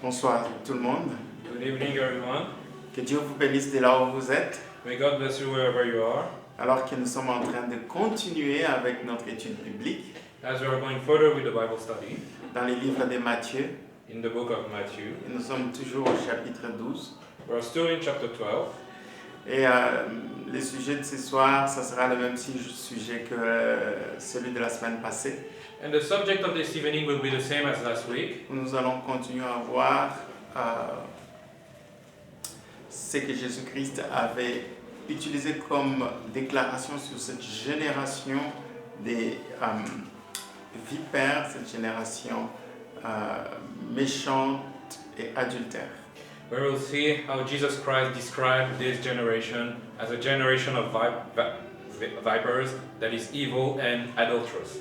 Bonsoir tout le monde. Good evening, everyone. Que Dieu vous bénisse de là où vous êtes. May God bless you wherever you are. Alors que nous sommes en train de continuer avec notre étude biblique As we are going further with the Bible study dans les livres de Matthieu, in the book of Matthew, et nous sommes toujours au chapitre 12. we are still in chapter 12. Et le sujet de ce soir, ça sera le même sujet que celui de la semaine passée. And the subject of this evening will be the same as last week. Nous allons continuer à voir ce que Jésus-Christ avait utilisé comme déclaration sur cette génération des vipères, cette génération méchante et adultère. We will see how Jesus Christ described this generation as a generation of vipers that is evil and adulterous.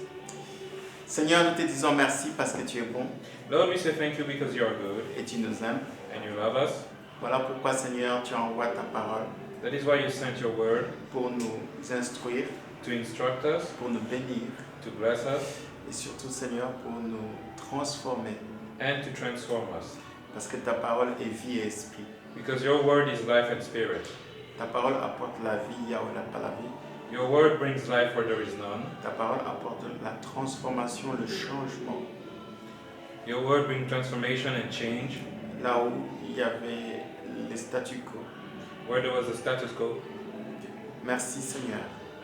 Seigneur, nous te disons merci parce que tu es bon Lord, we say thank you because you are good et tu nous aimes. and you love us. Voilà pourquoi, Seigneur, tu envoies ta parole That is why you sent your word pour nous instruire, to instruct us, pour nous bénir to bless us, et surtout, Seigneur, pour nous transformer. and to transform us. Parce que ta parole est vie et esprit. Because your word is life and spirit. Ta parole apporte la vie, il y a où il n'y a pas la vie. Your word brings life where there is none. Ta parole apporte la transformation, le changement. Your word brings transformation and change Là où il y avait le statu quo. where there was a status quo. Merci Seigneur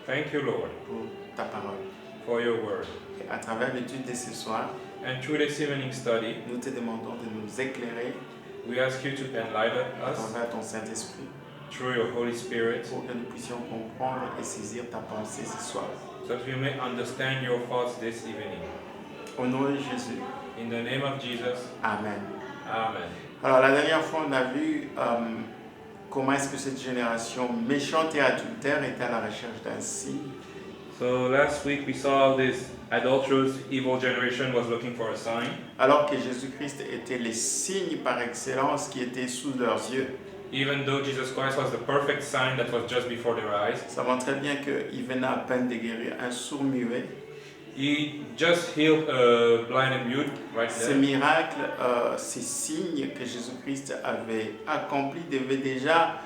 Thank you, Lord, pour ta parole. for your word. Et à travers l'étude de ce soir, And through this evening study, nous te demandons de nous éclairer we ask you to enlighten à us travers ton Saint-Esprit through your Holy Spirit pour que nous puissions comprendre et saisir ta pensée ce soir. so that we may understand your thoughts this evening. Au nom de Jésus. In the name of Jesus, Amen. Amen. Alors la dernière fois, on a vu comment est-ce que cette génération méchante et adultère était à la recherche d'un signe. So last week we saw this adulterous, evil generation was looking for a sign, Alors que Jésus-Christ était les signes par excellence qui étaient sous leurs yeux. even though Jesus Christ was the perfect sign that was just before their eyes. Ça montre très bien qu'il venait à peine de guérir un sourd muet. He just healed a blind and mute right Ces there. miracles, ces signes que Jésus-Christ avait accomplis devaient déjà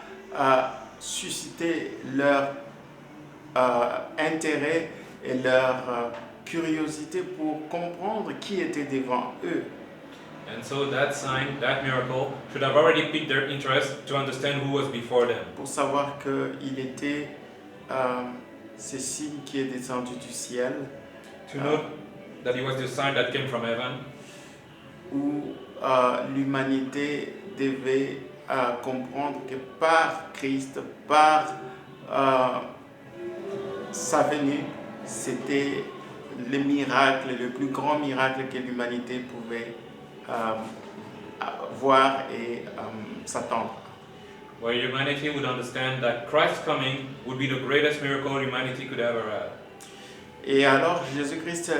susciter leur intérêt et leur curiosité pour comprendre qui était devant eux. And so that sign, that miracle, should have already piqued their interest to understand who was before them. Pour savoir qu'il était ce signe qui est descendu du ciel, To know that he was the sign that came from heaven, où l'humanité devait comprendre que par Christ, par sa venue, c'était le miracle, le plus grand miracle que l'humanité pouvait voir et s'attendre. where humanity would understand that Christ's coming would be the greatest miracle humanity could ever have. Et alors Jésus-Christ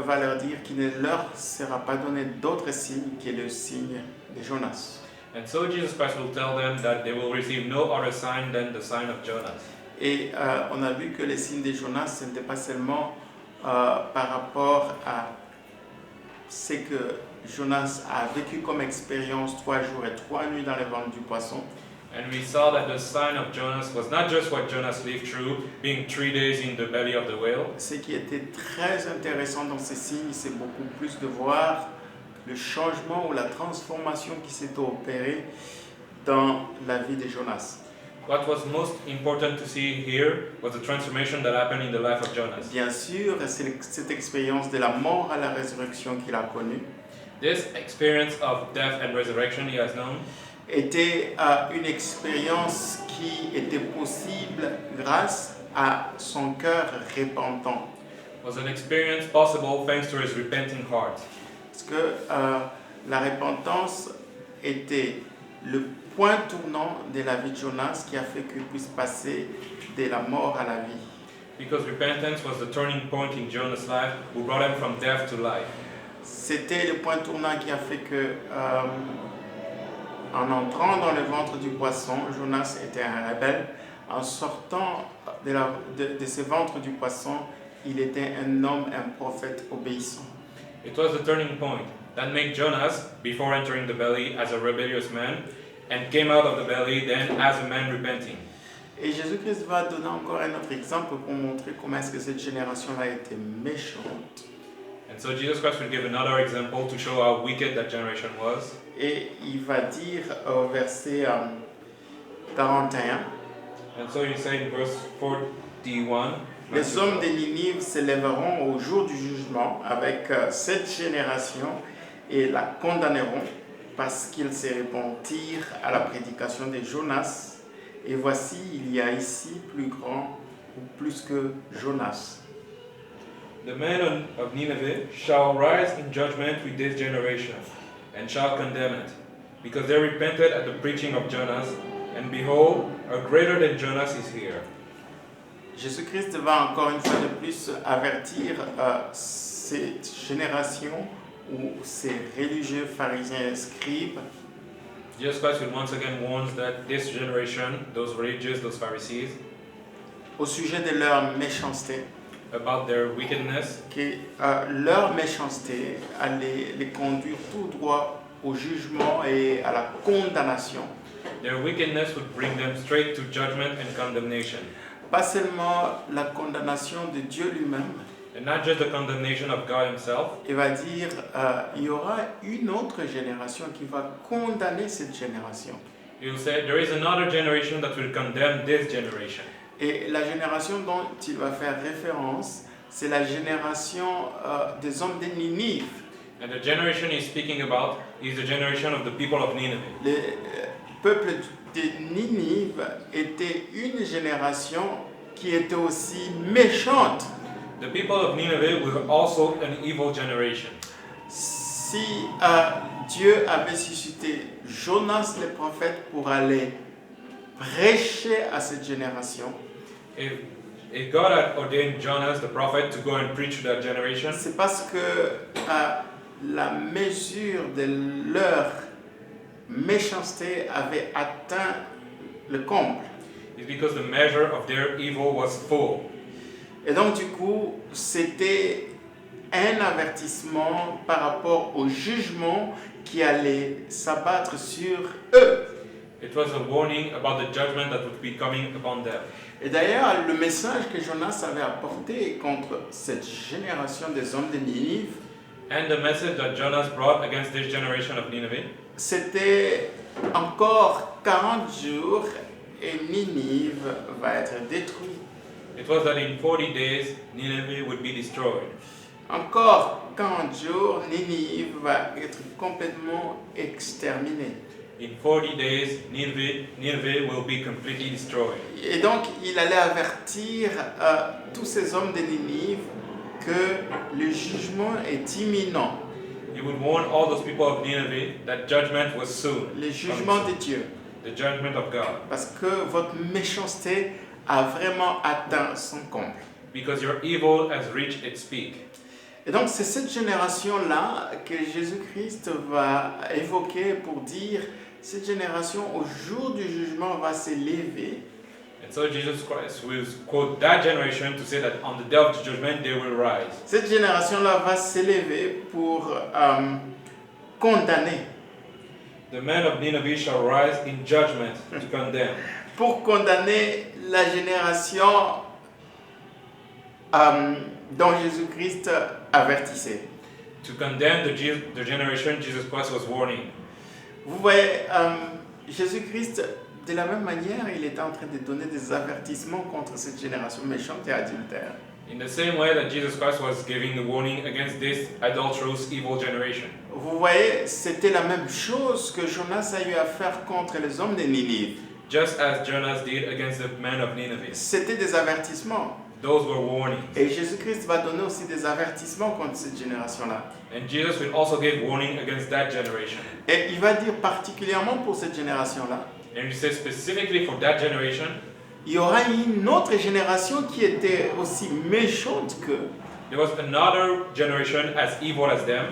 va leur dire qu'il ne leur sera pas donné d'autre signe que le signe de Jonas. And so Jesus Christ will tell them that they will receive no other sign than the sign of Jonas. Et on a vu que le signe de Jonas, ce n'était pas seulement par rapport à ce que Jonas a vécu comme expérience 3 jours et 3 nuits dans le ventre du poisson, And we saw that the sign of Jonas was not just what Jonas lived through, being 3 days in the belly of the whale. ce qui était très intéressant dans ces signes, c'est beaucoup plus de voir le changement ou la transformation qui s'est opérée dans la vie de Jonas. What was most important to see here was the transformation that happened in the life of Jonas. Bien sûr, c'est cette expérience de la mort à la résurrection qu'il a connue This experience of death and resurrection he has known était une expérience qui était possible grâce à son cœur repentant. was an experience possible thanks to his repenting heart. Parce que la repentance était le point tournant de la vie de Jonas qui a fait qu'il puisse passer de la mort à la vie. Because repentance was the turning point in Jonas' life, who brought him from death to life. C'était le point tournant qui a fait que, en entrant dans le ventre du poisson, Jonas était un rebelle. En sortant de ce ventre du poisson, il était un homme, un prophète obéissant. It was the turning point that made Jonas, before entering the belly as a rebellious man, and came out of the belly then as a man repenting. Et Jésus-Christ va donner encore un autre exemple pour montrer comment est-ce que cette génération-là était méchante. And so Jesus Christ will give another example to show how wicked that generation was. Et il va dire au verset 41, And so you say in verse 41, les hommes de Ninive s'élèveront au jour du jugement avec cette génération et la condamneront parce qu'ils se repentirent à la prédication de Jonas. Et voici, il y a ici plus grand ou plus que Jonas. the men of Nineveh shall rise in judgment with this generation, and shall condemn it, because they repented at the preaching of Jonas, and behold, a greater than Jonas is here. Jésus-Christ va encore une fois de plus avertir cette génération ou ces religieux pharisiens et scribes Jesus Christ will once again warn that this generation, those religious, those Pharisees, au sujet de leur méchanceté, about their wickedness, que leur méchanceté allait les conduire tout droit au jugement et à la condamnation. their wickedness would bring them straight to judgment and condemnation. Pas seulement la condamnation de Dieu lui-même, And not just the condemnation of God Himself, il va dire il y aura une autre génération qui va condamner cette génération. He will say there is another generation that will condemn this generation. Et la génération dont il va faire référence, c'est la génération des hommes de Ninive. And the generation he's speaking about is the generation of the people of Nineveh. Le peuple de Ninive était une génération qui était aussi méchante. The people of Nineveh were also an evil generation. Si Dieu avait suscité Jonas le prophète pour aller prêcher à cette génération, If God had ordained Jonas the prophet to go and preach to that generation, c'est parce que la mesure de leur méchanceté avait atteint le comble. it's because the measure of their evil was full. Et donc du coup, c'était un avertissement par rapport au jugement qui allait s'abattre sur eux. It was a warning about the judgment that would be coming upon them. Et d'ailleurs, le message que Jonas avait apporté contre cette génération des hommes de Ninive, And the message that Jonas brought against this generation of Nineveh, c'était encore 40 jours et Ninive va être détruite. it was that in 40 days Nineveh would be destroyed. Encore 40 jours, Ninive va être complètement exterminée. In 40 days Nineveh will be completely destroyed. Et donc, il allait avertir tous ces hommes de Ninive que le jugement est imminent, He would warn all those people of Nineveh that judgment was soon. le jugement de Dieu, The judgment of God. parce que votre méchanceté a vraiment atteint son comble. Because your evil has reached its peak. Et donc, c'est cette génération-là que Jésus-Christ va évoquer pour dire, cette génération, au jour du jugement, va s'élever. And so Jesus Christ will quote that generation to say that on the day of the judgment they will rise. Cette génération-là va s'élever pour condamner. The men of Nineveh shall rise in judgment to condemn. Pour condamner la génération dont Jésus-Christ avertissait. To condemn the generation Jesus Christ was warning. Vous voyez, Jésus-Christ, de la même manière, il était en train de donner des avertissements contre cette génération méchante et adultère. In the same way that Jesus Christ was giving the warning against this adulterous, evil generation. Vous voyez, c'était la même chose que Jonas a eu à faire contre les hommes de Ninive. Just as Jonas did against the men of Nineveh. C'était des avertissements. Those were warnings. Et Jésus-Christ va donner aussi des avertissements contre cette génération-là. And Jesus will also give warning against that generation. Et il va dire particulièrement pour cette génération-là, And he says specifically for that generation, il y aura une autre génération qui était aussi méchante qu'eux, there was another generation as evil as them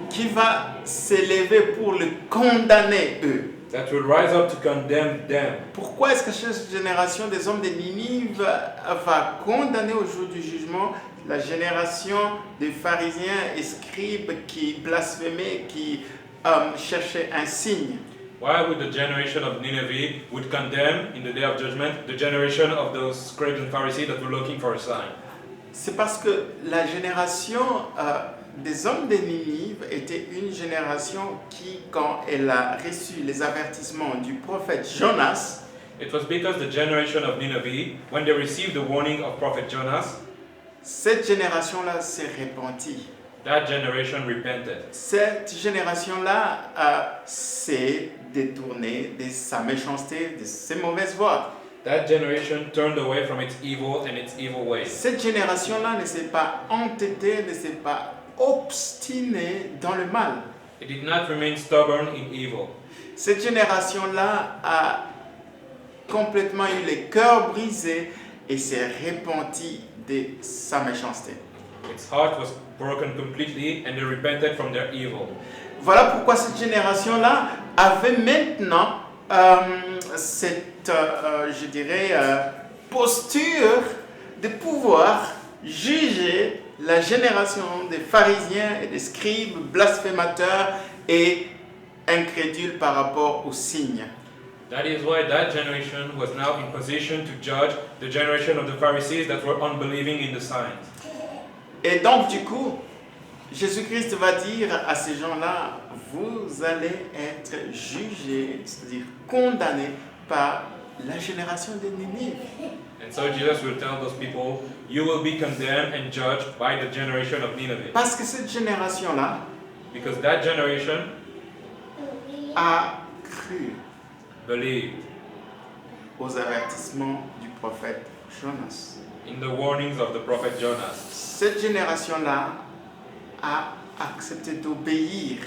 qui va s'élever pour le condamner eux. that will rise up to condemn them. Pourquoi est-ce que cette génération des hommes de Ninive va condamner au jour du jugement la génération des pharisiens et scribes qui blasphémaient, qui cherchaient un signe? Why would the generation of Nineveh would condemn in the day of judgment the generation of those scribes and Pharisees that were looking for a sign? C'est parce que la génération des hommes de Ninive était une génération qui, quand elle a reçu les avertissements du prophète Jonas, It was because the generation of Nineveh, when they received the warning of prophet Jonas, cette génération-là s'est repentie. that generation repented. Cette génération-là s'est détournée de sa méchanceté, de ses mauvaises voies. That generation turned away from its evil and its evil ways. Cette génération-là ne s'est pas entêtée, ne s'est pas obstinée dans le mal. It did not remain stubborn in evil. Cette génération-là a complètement eu les cœurs brisés et s'est repentie de sa méchanceté. Its heart was broken completely and they repented from their evil. Voilà pourquoi cette génération-là avait maintenant cette, je dirais, posture de pouvoir juger la génération des pharisiens et des scribes blasphémateurs et incrédules par rapport aux signes. That is why that generation was now in position to judge the generation of the Pharisees that were unbelieving in the signs. Et donc, du coup, Jésus-Christ va dire à ces gens-là, vous allez être jugés, c'est-à-dire condamnés par la génération de Ninive. And so Jesus will tell those people, you will be condemned and judged by the generation of Nineveh. Parce que cette génération-là Because that generation a cru believed aux avertissements du prophète Jonas. in the warnings of the prophet Jonas. Cette génération-là a accepté d'obéir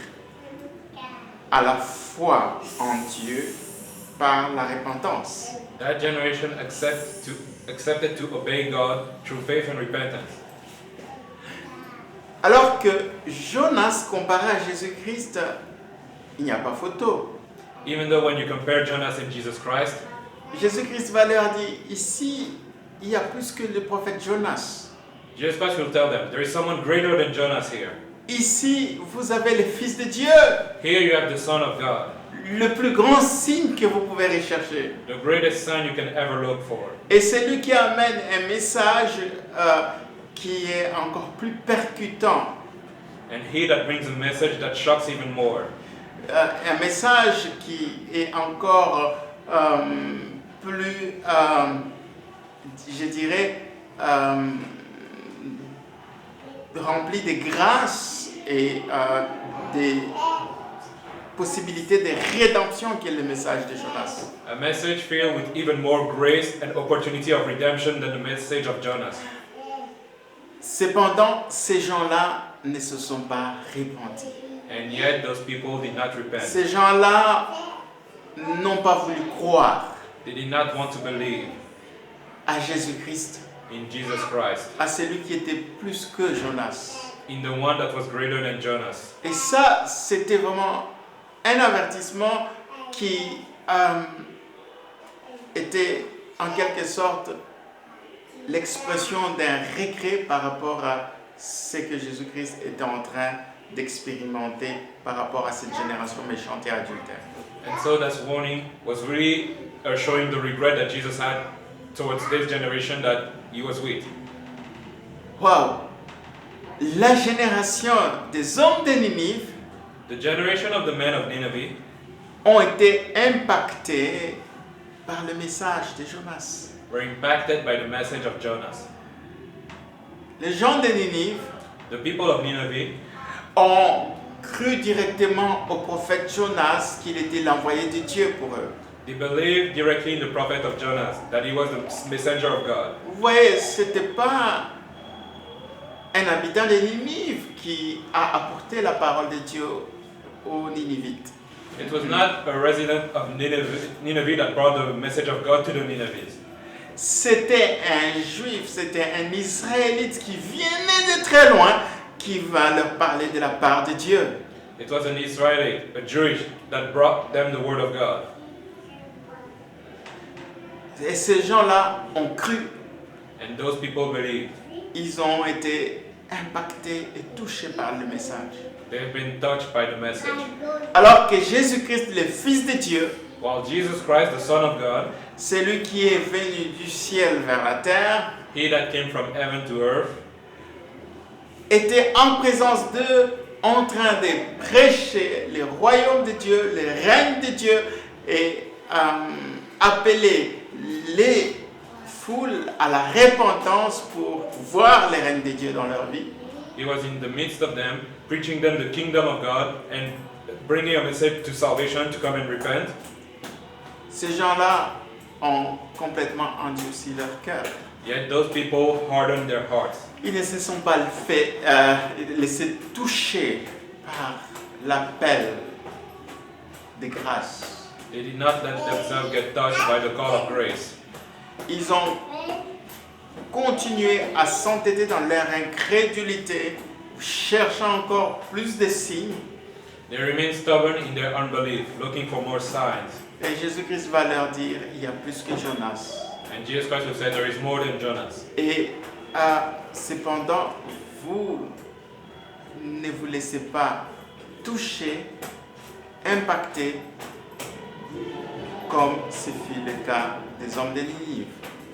à la foi en Dieu par la repentance. That generation accepted to obey God through faith and repentance. Alors que Jonas, comparé à Jésus-Christ, il n'y a pas photo. Even though when you compare Jonas and Jesus Christ, Jésus-Christ va leur dire, ici, il y a plus que le prophète Jonas. Jesus Christ will tell them, there is someone greater than Jonas here. Ici, vous avez le Fils de Dieu, Here you have the Son of God, le plus grand signe que vous pouvez rechercher. the greatest sign you can ever look for. Et c'est lui qui amène un message qui est encore plus percutant. And he that brings a message that shocks even more. Un message qui est encore plus, je dirais, rempli de grâce et des possibilités de rédemption qu'est le message de Jonas. A message filled with even more grace and opportunity of redemption than the message of Jonas. Cependant, ces gens-là ne se sont pas repentis. And yet those people did not repent. Ces gens-là n'ont pas voulu croire They did not want to believe à Jésus-Christ, in Jesus Christ, à celui qui était plus que Jonas. in the one that was greater than Jonas. Et ça, c'était vraiment un avertissement qui était en quelque sorte l'expression d'un regret par rapport à ce que Jésus-Christ était en train d'expérimenter par rapport à cette génération méchante et adultère. And so that warning was really showing the regret that Jesus had towards this generation that he was with. Waouh! La génération des hommes de Ninive The generation of the men of Nineveh ont été impactés par le message de Jonas. were impacted by the message of Jonas. Les gens de Ninive The people of Nineveh ont cru directement au prophète Jonas qu'il était l'envoyé de Dieu pour eux. they believed directly in the prophet of Jonas, that he was the messenger of God. Vous voyez, ce n'était pas un habitant de Ninive qui a apporté la parole de Dieu aux Ninivites. It was not a resident of Nineveh that brought the message of God to the Ninevites. C'était un juif, c'était un israélite qui venait de très loin qui va leur parler de la part de Dieu. It was an Israelite, a Jewish, that brought them the word of God. Et ces gens-là ont cru. And those people believed. ils ont été impactés et touchés par le message. They have been touched by the message. Alors que Jésus-Christ, le Fils de Dieu, While Jesus Christ, the Son of God, celui qui est venu du ciel vers la terre, he that came from heaven to earth, était en présence d'eux, en train de prêcher le royaume de Dieu, le règne de Dieu, et appeler les foules à la repentance pour voir le règne de Dieu dans leur vie. he was in the midst of them, preaching them the kingdom of God and bringing a message to salvation to come and repent. Ces gens-là ont complètement endurci leur cœur. Yet those people hardened their hearts. Ils ne se sont pas laissés toucher par l'appel de grâce. They did not let themselves get touched by the call of grace. Ils ont continué à s'entêter dans leur incrédulité, cherchant encore plus de signes. They remained stubborn in their unbelief, looking for more signs. Et Jésus-Christ va leur dire, il y a plus que Jonas. And Jesus Christ will say, there is more than Jonas. Et cependant, vous ne vous laissez pas toucher, impacter, comme ce fut le cas des hommes de Ninive.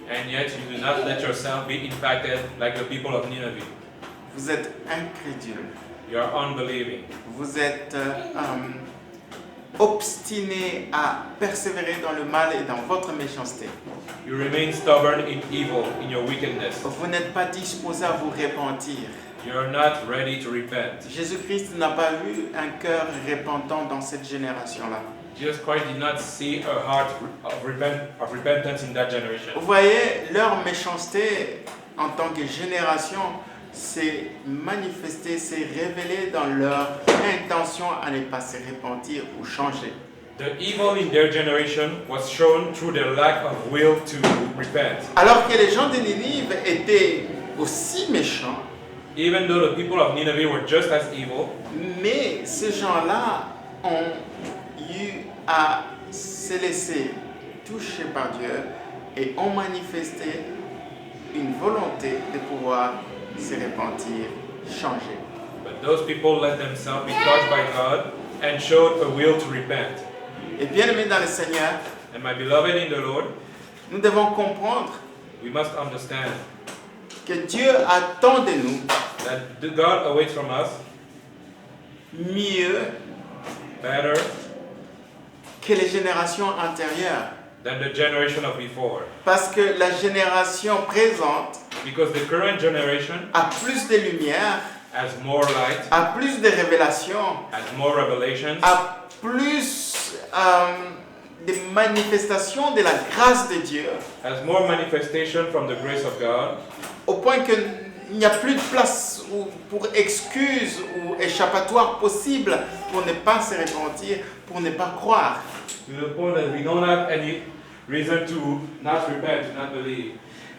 And yet you do not let yourself be impacted like the people of Nineveh. Vous êtes incrédule. You are unbelieving. Vous êtes obstiné à persévérer dans le mal et dans votre méchanceté. You remain stubborn in evil, in your wickedness. Vous n'êtes pas disposé à vous repentir. You are not ready to repent. Jésus-Christ n'a pas vu un cœur repentant dans cette génération-là. Jesus Christ did not see a heart of repentance in that generation. Vous voyez, leur méchanceté en tant que génération s'est manifestée, s'est révélée dans leur intention à ne pas se repentir ou changer. The evil in their generation was shown through their lack of will to repent. Alors que les gens de Ninive étaient aussi méchants, Even though the people of Nineveh were just as evil, mais ces gens-là ont eu à se laisser toucher par Dieu et ont manifesté une volonté de pouvoir se repentir, changer. but those people let themselves be touched by God and showed a will to repent. Et bien aimés dans le Seigneur, And my beloved in the Lord, nous devons comprendre we must understand que Dieu attend de nous that God awaits from us mieux better que les générations antérieures. than the generation of before. Parce que la génération présente Because the current generation a plus de lumière, has more light, a plus de révélations, has more revelations, a plus de manifestations de la grâce de Dieu, has more manifestation from the grace of God, au point qu'il n'y a plus de place pour excuses ou échappatoire possible pour ne pas se repentir, pour ne pas croire. to the point that we don't have any reason to not repent, to not believe.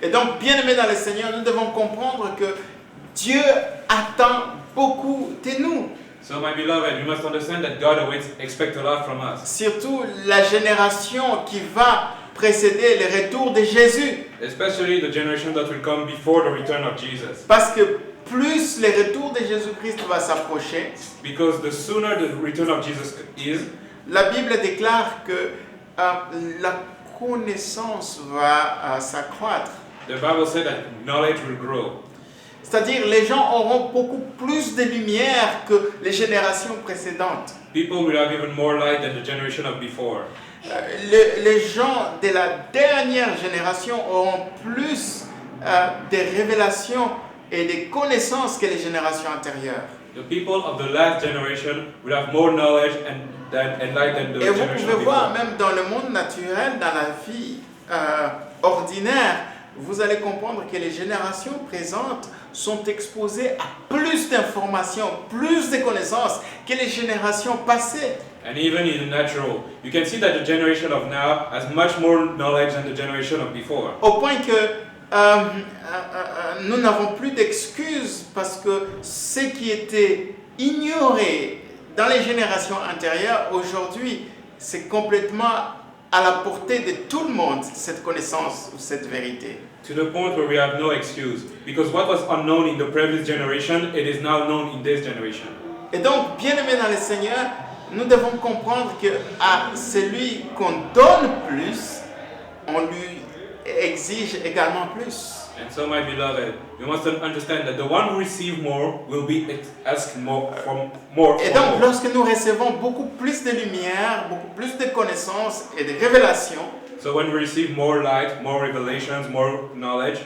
Et donc, bien aimés dans le Seigneur, nous devons comprendre que Dieu attend beaucoup de nous. So my beloved, you must understand that God expects a lot from us. Surtout la génération qui va précéder le retour de Jésus. Especially the generation that will come before the return of Jesus. Parce que plus le retour de Jésus-Christ va s'approcher, Because the sooner the return of Jesus is, la Bible déclare que la connaissance va s'accroître. the Bible said that knowledge will grow. C'est-à-dire les gens auront beaucoup plus de lumière que les générations précédentes. People will have even more light than the generation of before. Les gens de la dernière génération auront plus de révélations et de connaissances que les générations antérieures. The people of the last generation will have more knowledge and light than the Et vous generation pouvez voir, before. même dans le monde naturel, dans la vie ordinaire, vous allez comprendre que les générations présentes sont exposées à plus d'informations, plus de connaissances que les générations passées. And even in the natural, you can see that the generation of now has much more knowledge than the generation of before. Au point que nous n'avons plus d'excuses parce que ce qui était ignoré dans les générations antérieures, aujourd'hui, c'est complètement à la portée de tout le monde, cette connaissance ou cette vérité. to the point where we have no excuse. Because what was unknown in the previous generation, it is now known in this generation. Et donc, bien-aimés dans le Seigneur, nous devons comprendre que à celui qu'on donne plus, on lui exige également plus. And so, my beloved, we must understand that the one who receives more will be asked more from more. Et donc, lorsque nous recevons beaucoup plus de lumière, beaucoup plus de connaissances et de révélations, So when we receive more light, more revelations, more knowledge,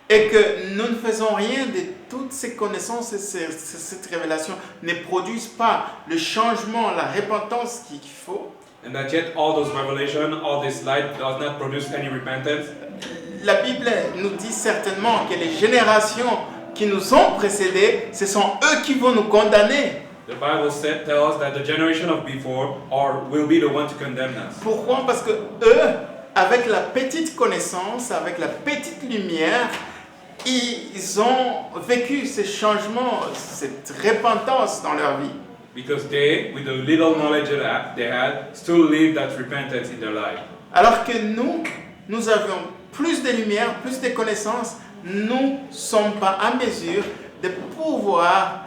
et que nous ne faisons rien de toutes ces connaissances et cette révélation ne produisent pas le changement, la repentance qu'il faut, and that yet all those revelations, all this light does not produce any repentance, la Bible nous dit certainement que les générations qui nous ont précédés, ce sont eux qui vont nous condamner. the Bible tells us that the generation of before will be the one to condemn us. Pourquoi? Parce que eux, avec la petite connaissance, avec la petite lumière, ils ont vécu ces changements, cette repentance dans leur vie. Because they, with the little knowledge that they had, still live that repentance in their life. Alors que nous avions plus de lumière, plus de connaissances, nous ne sommes pas en mesure de pouvoir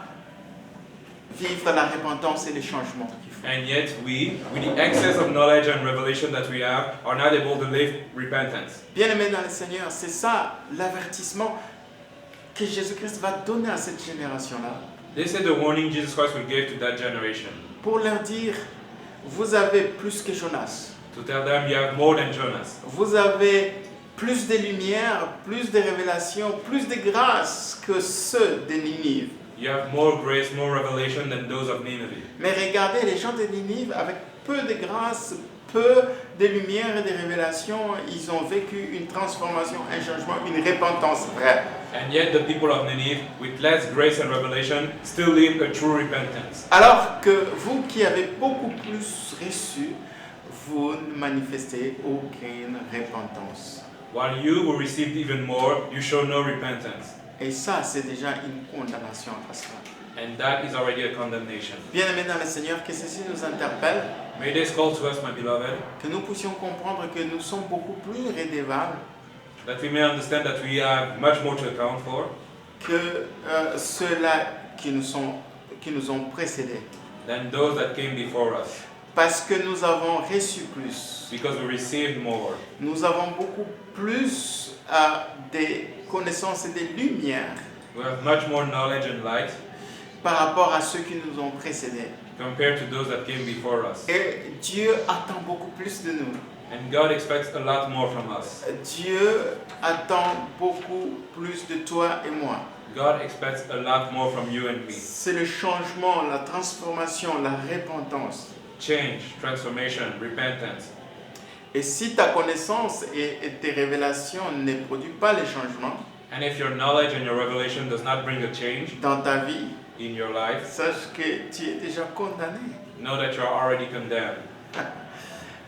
vivre la repentance et les changements qu'il faut. And yet we, with the excess of knowledge and revelation that we have, are not able to live repentance. Bien-aimés dans le Seigneur, c'est ça l'avertissement que Jésus-Christ va donner à cette génération-là. This is the warning Jesus Christ will give to that generation. Pour leur dire, vous avez plus que Jonas. To tell them you have more than Jonas. Vous avez plus de lumière, plus de révélation, plus de grâce que ceux de Ninive. You have more grace, more revelation than those of Nineveh. Mais regardez, les gens de Ninive, avec peu de grâce, peu de lumière et de révélation, ils ont vécu une transformation, un changement, une repentance vraie. And yet the people of Nineveh, with less grace and revelation, still live a true repentance. Alors que vous qui avez beaucoup plus reçu, vous ne manifestez aucune repentance. While you who received even more, you show no repentance. Et ça, c'est déjà une condamnation à soi. And that is already a condemnation. Bien-aimés dans le Seigneur, que ceci nous interpelle, May this call to us, my beloved, que nous puissions comprendre que nous sommes beaucoup plus redevables that we may understand that we have much more to account for que ceux-là qui nous ont précédés. than those that came before us. Parce que nous avons reçu plus. Because we received more. Nous avons beaucoup plus de connaissances et de lumière We have much more knowledge and light par rapport à ceux qui nous ont précédés. compared to those that came before us. Et Dieu attend beaucoup plus de nous. And God expects a lot more from us. Dieu attend beaucoup plus de toi et moi. God expects a lot more from you and me. C'est le changement, la transformation, la repentance. Change, transformation, repentance. Et si ta connaissance et tes révélations ne produisent pas les changements And if your knowledge and your revelation does not bring a change dans ta vie, in your life, sache que tu es déjà condamné. know that you are already condemned.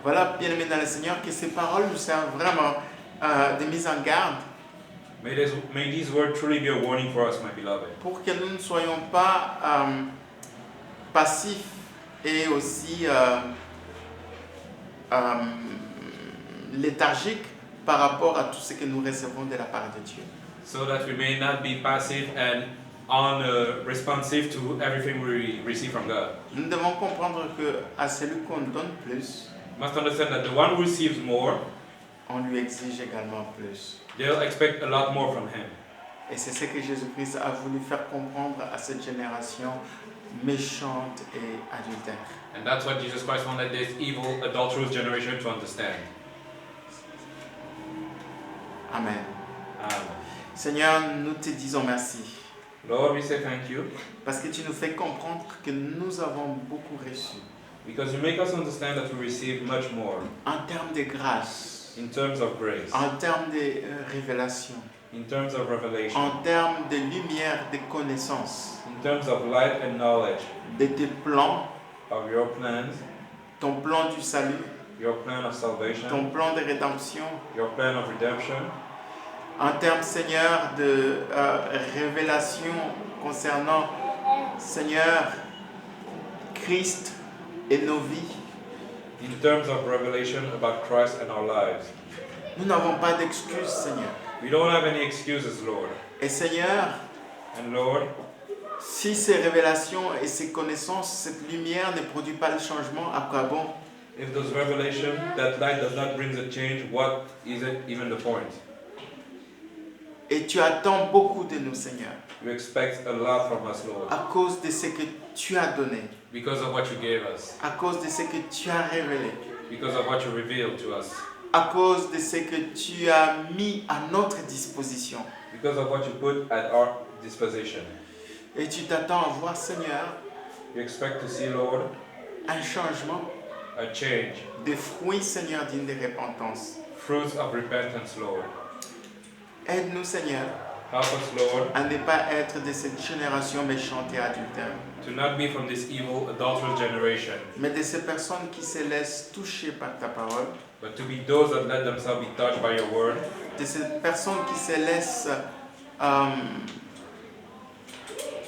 Voilà, bien-aimés dans le Seigneur, que ces paroles nous servent vraiment de mise en garde May these words truly be a warning for us, my beloved. pour que nous ne soyons pas passifs et aussi léthargiques par rapport à tout ce que nous recevons de la part de Dieu. So that we may not be passive and responsive to everything we receive from God. Nous devons comprendre que à celui qu'on donne plus, You must understand that the one who receives more, on lui exige également plus. they'll expect a lot more from him. Et c'est ce que Jésus-Christ a voulu faire comprendre à cette génération méchante et adultère. And that's what Jesus Christ wanted this evil, adulterous generation to understand. Amen. Amen. Seigneur, nous te disons merci Lord, we say thank you parce que tu nous fais comprendre que nous avons beaucoup reçu because you make us understand that we receive much more en termes de grâce, in terms of grace, en termes de révélation, in terms of revelation, en termes de lumière, de connaissance, in terms of light and knowledge, de tes plans, of your plans, ton plan du salut, your plan of salvation, ton plan de rédemption, your plan of redemption, en termes, Seigneur, de révélation concernant, Seigneur, Christ et nos vies. in terms of revelation about Christ and our lives. Nous n'avons pas d'excuses, Seigneur. We don't have any excuses, Lord. Et Seigneur, And Lord, si ces révélations et ces connaissances, cette lumière ne produit pas le changement, à quoi bon? if those revelation, that light does not bring the change, what is it even the point? Et tu attends beaucoup de nous, Seigneur, You expect a lot from us, Lord, à cause de ce que tu as donné, because of what you gave us, à cause de ce que tu as révélé, because of what you revealed to us, à cause de ce que tu as mis à notre disposition. because of what you put at our disposition. Et tu t'attends à voir, Seigneur, You expect to see, Lord, un changement, a change, des fruits, Seigneur, dignes de repentance. fruits of repentance, Lord. Aide-nous, Seigneur, Help us, Lord, à ne pas être de cette génération méchante et adultère, to not be from this evil, adulterous generation, mais de ces personnes qui se laissent toucher par ta parole, but to be those that let themselves be touched by your word, de ces personnes qui se laissent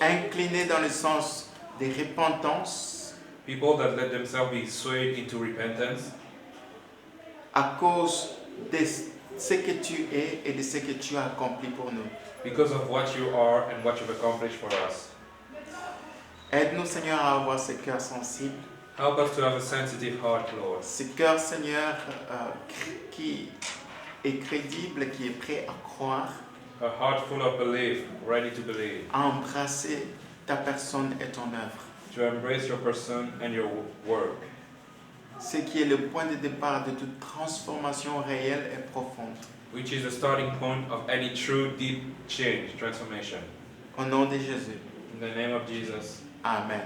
incliner dans le sens de repentance people that let themselves be swayed into repentance à cause de ce que tu es et de ce que tu as accompli pour nous. because of what you are and what you've accomplished for us. Aide-nous, Seigneur, à avoir ce cœur sensible, Help us to have a sensitive heart, Lord. ce cœur, Seigneur, qui est crédible, qui est prêt à croire, A heart full of belief, ready to believe, à embrasser ta personne et ton œuvre. to embrace your person and your work, Ce qui est le point de départ de toute transformation réelle et profonde. which is the starting point of any true deep change, transformation. Au nom de Jésus. In the name of Jesus, Amen.